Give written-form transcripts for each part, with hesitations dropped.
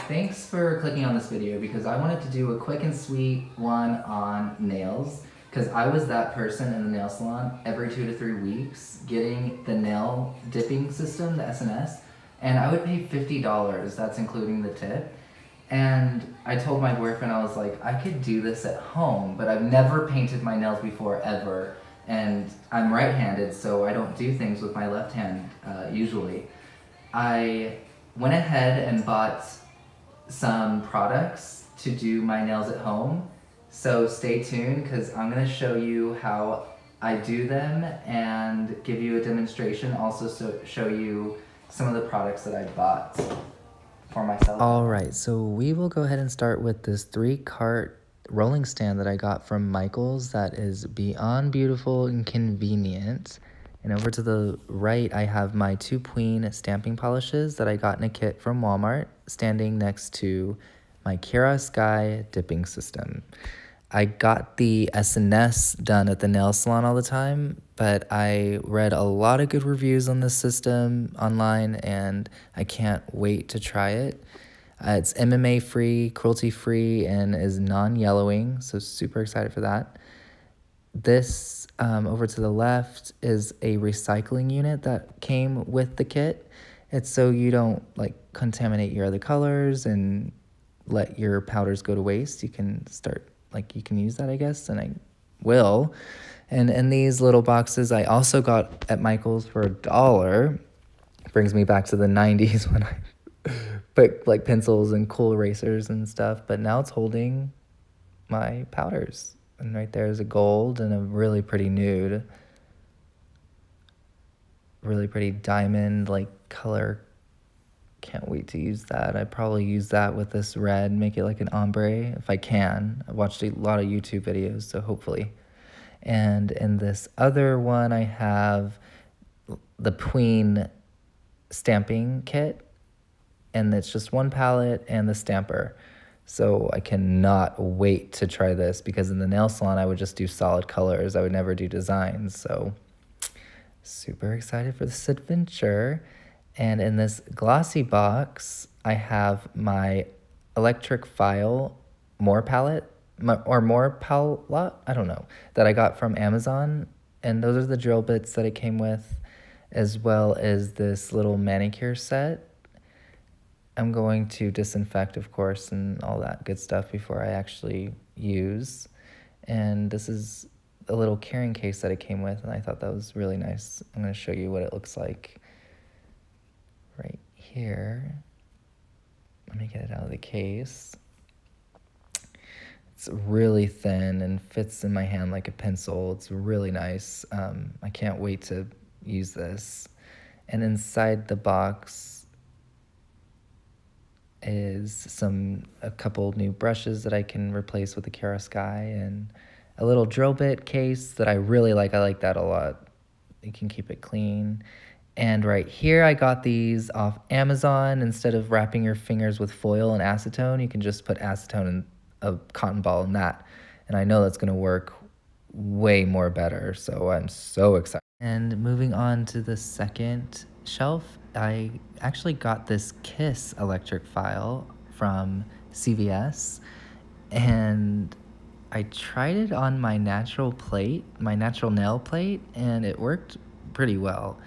Thanks for clicking on this video because I wanted to do a quick and sweet one on nails, because I was that person in the nail salon every 2 to 3 weeks getting the nail dipping system, the SNS, and I would pay $50, that's including the tip. And I told my boyfriend, I was like, I could do this at home, but I've never painted my nails before, ever. And I'm right-handed, so I don't do things with my left hand usually. I went ahead and bought some products to do my nails at home. So stay tuned, because I'm gonna show you how I do them and give you a demonstration, also show you some of the products that I bought for myself. Alright, so we will go ahead and start with this 3-cart rolling stand that I got from Michael's that is beyond beautiful and convenient. And over to the right, I have my 2 Pueen stamping polishes that I got in a kit from Walmart, standing next to my Kiara Sky dipping system. I got the SNS done at the nail salon all the time, but I read a lot of good reviews on this system online, and I can't wait to try it. It's MMA free, cruelty free, and is non-yellowing, so super excited for that. This over to the left is a recycling unit that came with the kit. It's so you don't like contaminate your other colors and let your powders go to waste. You can you can use that, I guess, and I will. And in these little boxes, I also got at Michael's for $1. Brings me back to the 90s when I put like pencils and cool erasers and stuff, but now it's holding my powders. And right there is a gold and a really pretty nude. Really pretty diamond like color. Can't wait to use that. I'd probably use that with this red, make it like an ombre if I can. I've watched a lot of YouTube videos, so hopefully. And in this other one, I have the Pueen stamping kit, and it's just 1 palette and the stamper. So I cannot wait to try this, because in the nail salon, I would just do solid colors. I would never do designs, so super excited for this adventure. And in this glossy box, I have my electric file Morpilot, I don't know, that I got from Amazon. And those are the drill bits that it came with, as well as this little manicure set. I'm going to disinfect, of course, and all that good stuff before I actually use. And this is a little carrying case that it came with, and I thought that was really nice. I'm going to show you what it looks like right here. Let me get it out of the case. It's really thin and fits in my hand like a pencil. It's really nice. I can't wait to use this. And inside the box is a couple new brushes that I can replace with the Kiara Sky, and a little drill bit case that I really like. I like that a lot. You can keep it clean. And right here, I got these off Amazon. Instead of wrapping your fingers with foil and acetone, you can just put acetone in a cotton ball in that. And I know that's gonna work way more better, so I'm so excited. And moving on to the second shelf, I actually got this Kiss electric file from CVS, and I tried it on my natural nail plate, and it worked pretty well.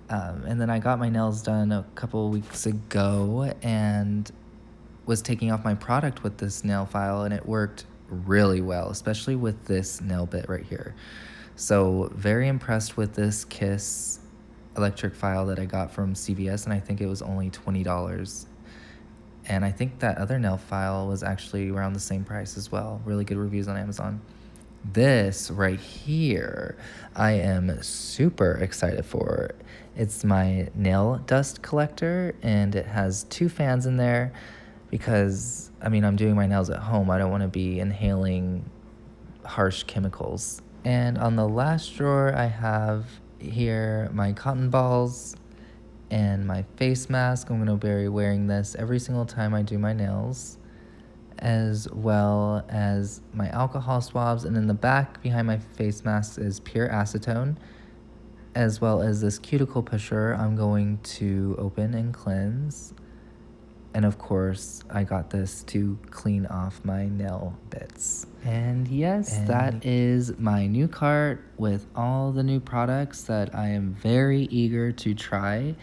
And then I got my nails done a couple weeks ago and was taking off my product with this nail file, and it worked really well, especially with this nail bit right here. So very impressed with this Kiss electric file that I got from CVS, and I think it was only $20. And I think that other nail file was actually around the same price as well. Really good reviews on Amazon. This right here, I am super excited for. It's my nail dust collector, and it has 2 fans in there because, I mean, I'm doing my nails at home. I don't want to be inhaling harsh chemicals. And on the last drawer, I have here my cotton balls and my face mask. I'm going to be wearing this every single time I do my nails, as well as my alcohol swabs. And in the back behind my face mask is pure acetone. as well as this cuticle pusher I'm going to open and cleanse. And of course, I got this to clean off my nail bits. And yes, that is my new cart with all the new products that I am very eager to try,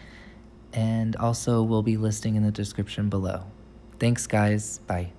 and also will be listing in the description below. Thanks guys, bye.